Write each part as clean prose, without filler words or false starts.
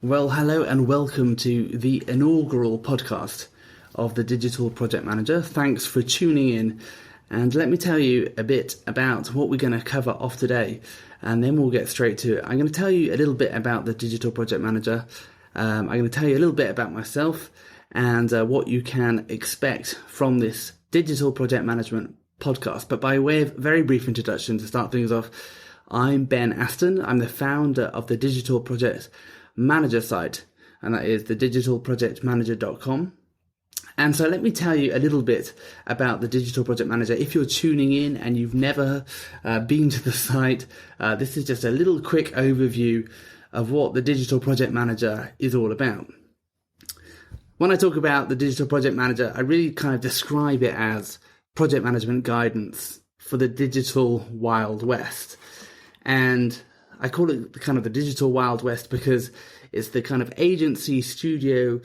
Well, hello and welcome to the inaugural podcast of the Digital Project Manager. Thanks for tuning in, and let me tell you a bit about what we're going to cover off today, and then we'll get straight to it. I'm going to tell you a little bit about the Digital Project Manager. I'm going to tell you a little bit about myself and what you can expect from this Digital Project Management podcast. But by way of very brief introduction to start things off, I'm Ben Aston. I'm the founder of the Digital Project Manager site, and that is the digitalprojectmanager.com. And so let me tell you a little bit about the Digital Project Manager. If you're tuning in and you've never been to the site, this is just a little quick overview of what the Digital Project Manager is all about. When I talk about the Digital Project Manager, I really kind of describe it as project management guidance for the digital Wild West. And I call it kind of the digital Wild West because it's the kind of agency studio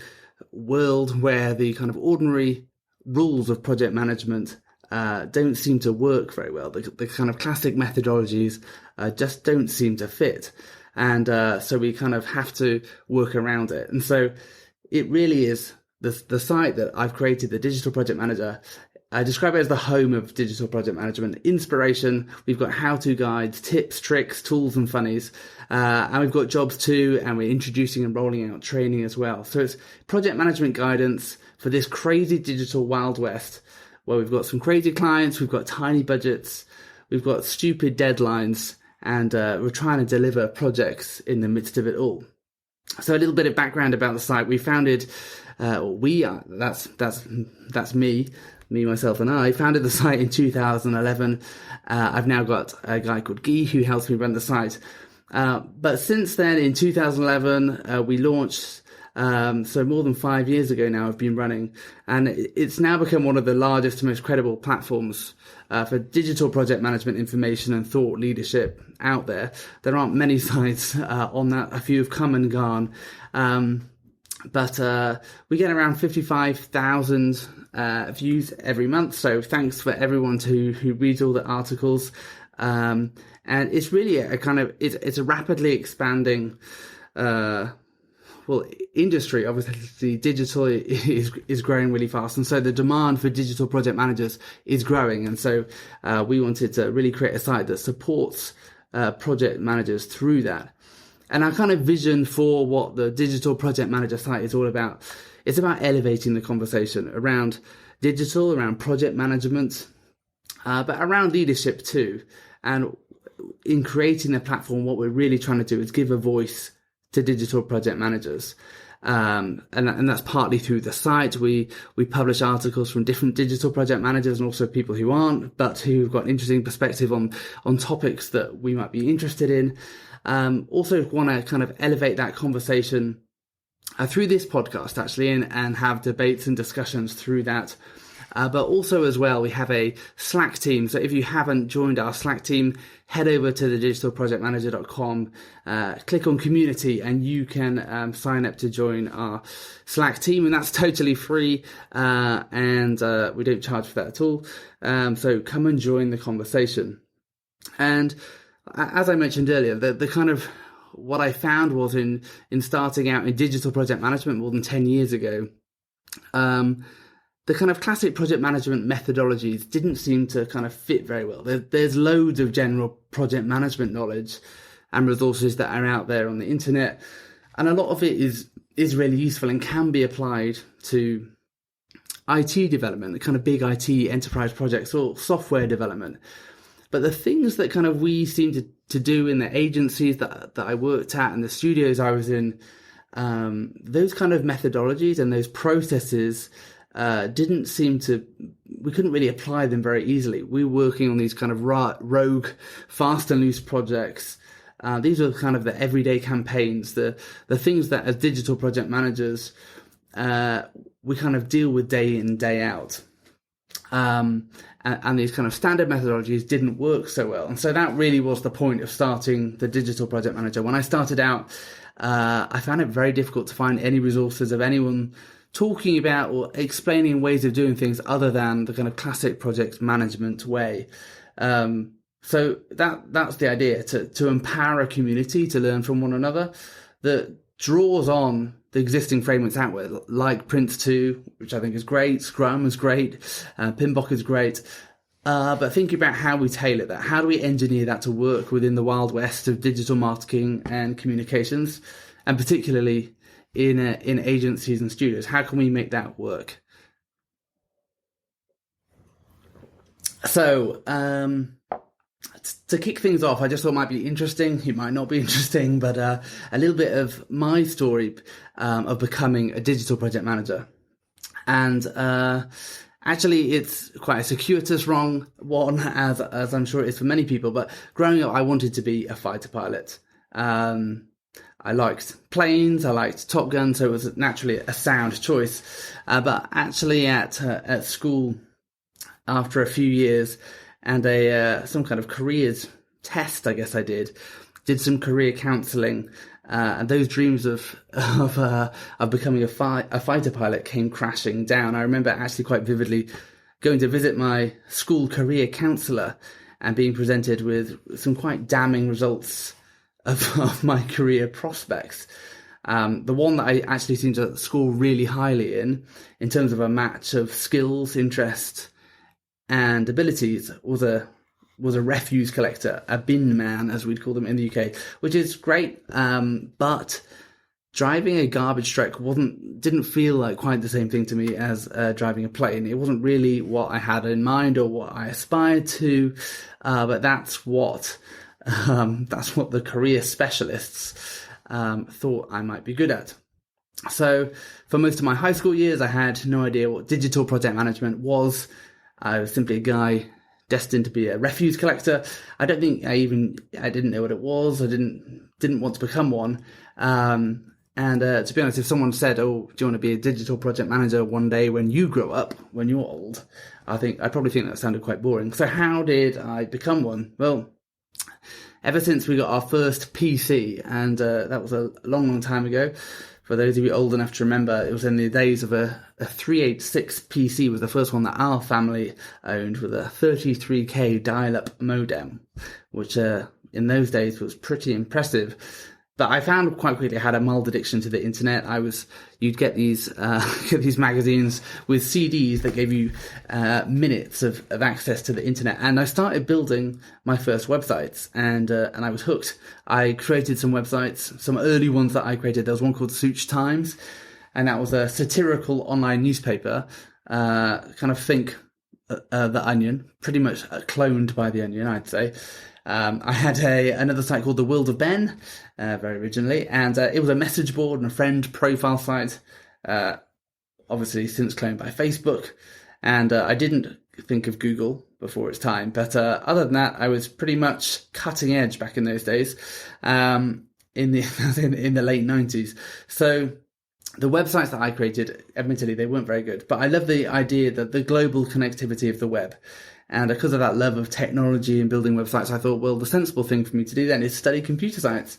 world where the kind of ordinary rules of project management don't seem to work very well. The kind of classic methodologies just don't seem to fit. And so we kind of have to work around it. And so it really is the site that I've created, the Digital Project Manager. I describe it as the home of digital project management. Inspiration, we've got how-to guides, tips, tricks, tools and funnies, and we've got jobs too, and we're introducing and rolling out training as well. So it's project management guidance for this crazy digital Wild West, where we've got some crazy clients, we've got tiny budgets, we've got stupid deadlines, and we're trying to deliver projects in the midst of it all. So a little bit of background about the site. We founded, that's me, myself, and I founded the site in 2011. I've now got a guy called Guy who helps me run the site. But since then, in 2011, we launched, so more than 5 years ago now, I've been running, and it's now become one of the largest and most credible platforms for digital project management information and thought leadership out there. There aren't many sites on that. A few have come and gone. But we get around 55,000 views every month. So thanks for everyone who reads all the articles. And it's really a kind of, it's a rapidly expanding, industry. Obviously digital is growing really fast. And so the demand for digital project managers is growing. And so we wanted to really create a site that supports project managers through that. And our kind of vision for what the Digital Project Manager site is all about, it's about elevating the conversation around digital, around project management, but around leadership too. And in creating the platform, what we're really trying to do is give a voice to digital project managers. And that's partly through the site. We publish articles from different digital project managers and also people who aren't, but who've got an interesting perspective on topics that we might be interested in. Also want to kind of elevate that conversation through this podcast actually and have debates and discussions through that. But also as well, we have a Slack team. So if you haven't joined our Slack team, head over to the digitalprojectmanager.com, click on community, and you can sign up to join our Slack team. And that's totally free. And we don't charge for that at all. So come and join the conversation. And as I mentioned earlier, the kind of what I found was in starting out in digital project management more than 10 years ago, the kind of classic project management methodologies didn't seem to kind of fit very well. There's loads of general project management knowledge and resources that are out there on the internet, and a lot of it is really useful and can be applied to IT development, the kind of big IT enterprise projects or software development. But the things that kind of we seem to do in the agencies that I worked at and the studios I was in, those kind of methodologies and those processes didn't seem to, we couldn't really apply them very easily. We were working on these kind of rogue, fast and loose projects. These are kind of the everyday campaigns, the things that as digital project managers, we kind of deal with day in, day out. And these kind of standard methodologies didn't work so well. And so that really was the point of starting the Digital Project Manager. When I started out, I found it very difficult to find any resources of anyone talking about or explaining ways of doing things other than the kind of classic project management way. So that's the idea, to empower a community to learn from one another. That draws on the existing frameworks out there, like Prince 2, which I think is great, Scrum is great, PMBOK is great. But thinking about how we tailor that, how do we engineer that to work within the wild west of digital marketing and communications, and particularly in agencies and studios, how can we make that work? So, to kick things off, I just thought it might be interesting. It might not be interesting, but a little bit of my story of becoming a digital project manager. And actually, it's quite a circuitous wrong one, as I'm sure it is for many people. But growing up, I wanted to be a fighter pilot. I liked planes, I liked Top Gun, so it was naturally a sound choice. But actually, at school, after a few years and some kind of careers test, I guess I did some career counselling, and those dreams of becoming a fighter pilot came crashing down. I remember actually quite vividly going to visit my school career counsellor and being presented with some quite damning results of my career prospects. The one that I actually seemed to score really highly in terms of a match of skills, interest, and abilities was a refuse collector, a bin man, as we'd call them in the UK, which is great. But driving a garbage truck didn't feel like quite the same thing to me as driving a plane. It wasn't really what I had in mind or what I aspired to. But that's what the career specialists thought I might be good at. So for most of my high school years, I had no idea what digital project management was. I was simply a guy destined to be a refuse collector. I don't think I didn't know what it was. I didn't want to become one. And to be honest, if someone said, "Oh, do you want to be a digital project manager one day when you grow up, when you're old?" I'd probably think that sounded quite boring. So how did I become one? Well, ever since we got our first PC, and that was a long, long time ago. For those of you old enough to remember, it was in the days of a 386 PC was the first one that our family owned, with a 33K dial-up modem, which in those days was pretty impressive. But I found quite quickly I had a mild addiction to the internet. You'd get these magazines with CDs that gave you minutes of access to the internet, and I started building my first websites, and I was hooked. I created some websites, some early ones that I created. There was one called Such Times, and that was a satirical online newspaper, kind of think The Onion, pretty much cloned by The Onion, I'd say. I had another site called The World of Ben, very originally, and it was a message board and a friend profile site, obviously since cloned by Facebook. And I didn't think of Google before its time, but other than that, I was pretty much cutting edge back in those days, in the late 90s. So the websites that I created, admittedly, they weren't very good, but I love the idea that the global connectivity of the web. And because of that love of technology and building websites, I thought, well, the sensible thing for me to do then is study computer science.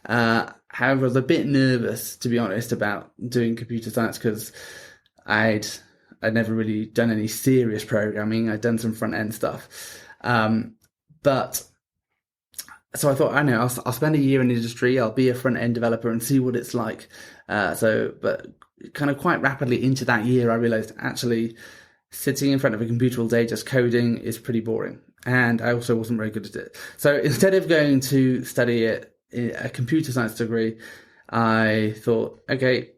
However, I was a bit nervous, to be honest, about doing computer science because I'd never really done any serious programming. I'd done some front end stuff. But so I thought, I know, I'll spend a year in the industry. I'll be a front end developer and see what it's like. But kind of quite rapidly into that year, I realized actually, sitting in front of a computer all day just coding is pretty boring, and I also wasn't very good at it. So instead of going to study a computer science degree, I thought, okay,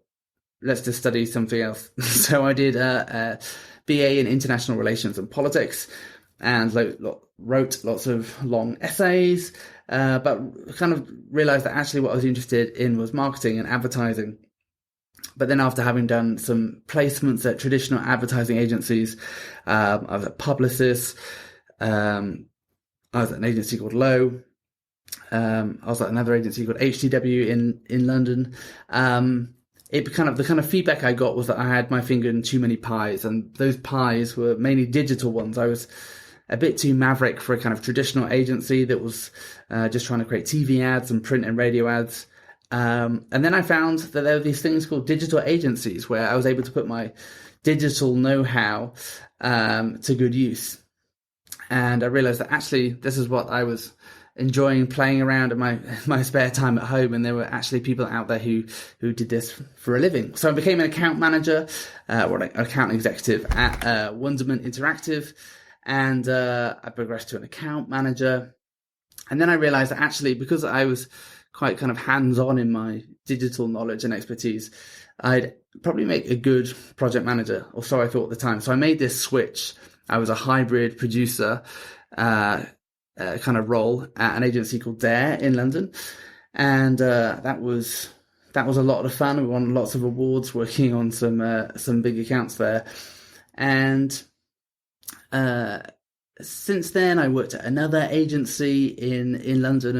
let's just study something else. So I did a BA in International Relations and Politics, and wrote lots of long essays, but kind of realized that actually what I was interested in was marketing and advertising. But then after having done some placements at traditional advertising agencies, I was a publicist, I was at an agency called Lowe, I was at another agency called HTW in London. The kind of feedback I got was that I had my finger in too many pies, and those pies were mainly digital ones. I was a bit too maverick for a kind of traditional agency that was just trying to create TV ads and print and radio ads. And then I found that there were these things called digital agencies where I was able to put my digital know-how to good use. And I realized that actually this is what I was enjoying playing around in my spare time at home, and there were actually people out there who did this for a living. So I became an account manager, or an account executive at Wonderment Interactive, and I progressed to an account manager. And then I realized that actually, because I was quite kind of hands-on in my digital knowledge and expertise, I'd probably make a good project manager, or so I thought at the time. So I made this switch. I was a hybrid producer kind of role at an agency called Dare in London. And that was a lot of fun. We won lots of awards working on some big accounts there. And since then, I worked at another agency in London,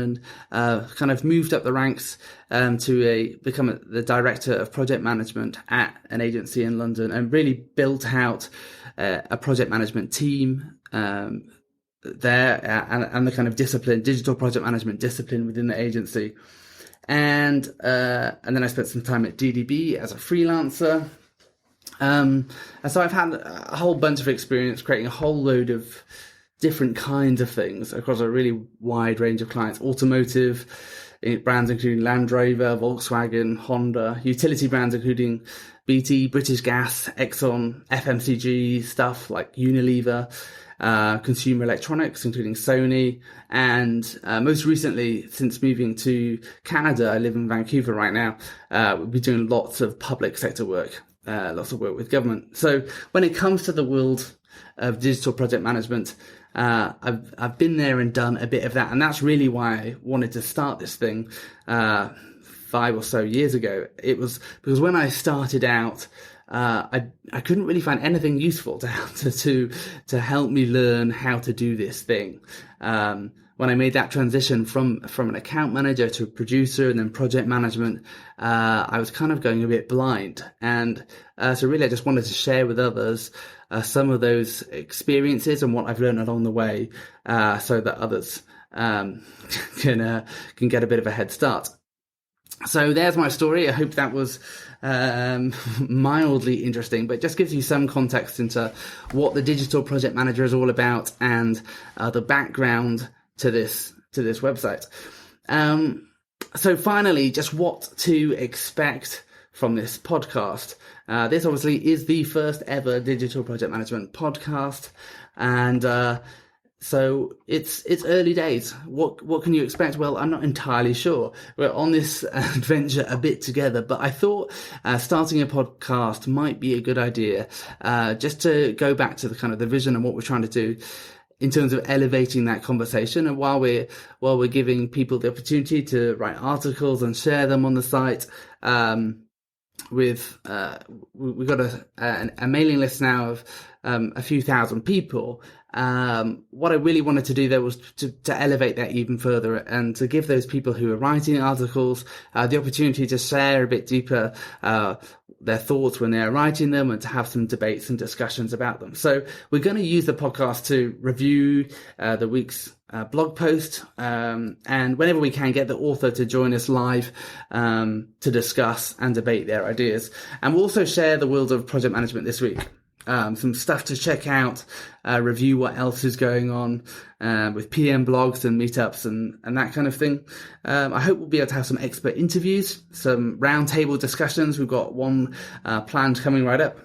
and kind of moved up the ranks to become the director of project management at an agency in London, and really built out a project management team there, and the kind of digital project management discipline within the agency. And then I spent some time at DDB as a freelancer. And so I've had a whole bunch of experience creating a whole load of different kinds of things across a really wide range of clients: automotive brands including Land Rover, Volkswagen, Honda; utility brands including BT, British Gas, Exxon; FMCG stuff like Unilever; consumer electronics including Sony; and most recently, since moving to Canada, I live in Vancouver right now, we'll be doing lots of public sector work, lots of work with government. So when it comes to the world of digital project management, I've been there and done a bit of that, and that's really why I wanted to start this thing 5 or so years ago. It was because when I started out, I couldn't really find anything useful to help me learn how to do this thing. When I made that transition from an account manager to a producer and then project management, I was kind of going a bit blind. And so really I just wanted to share with others some of those experiences and what I've learned along the way, so that others can get a bit of a head start. So there's my story. I hope that was mildly interesting, but it just gives you some context into what the digital project manager is all about, and the background to this website. So finally, just what to expect from this podcast. This obviously is the first ever digital project management podcast, and so it's early days. What can you expect? Well, I'm not entirely sure. We're on this adventure a bit together, but I thought starting a podcast might be a good idea, just to go back to the kind of the vision and what we're trying to do in terms of elevating that conversation. And while we're giving people the opportunity to write articles and share them on the site, we've got a mailing list now of a few thousand people. What I really wanted to do there was to elevate that even further, and to give those people who are writing articles the opportunity to share a bit deeper their thoughts when they're writing them, and to have some debates and discussions about them. So we're going to use the podcast to review the week's blog post, and whenever we can, get the author to join us live to discuss and debate their ideas. And we'll also share the world of project management this week. Some stuff to check out, review what else is going on with PM blogs and meetups and that kind of thing. I hope we'll be able to have some expert interviews, some roundtable discussions. We've got one planned coming right up,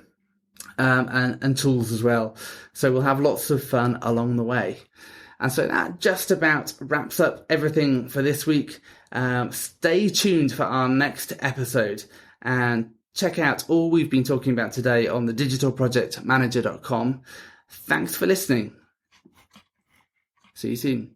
and tools as well. So we'll have lots of fun along the way. And so that just about wraps up everything for this week. Stay tuned for our next episode, and check out all we've been talking about today on the digitalprojectmanager.com. Thanks for listening. See you soon.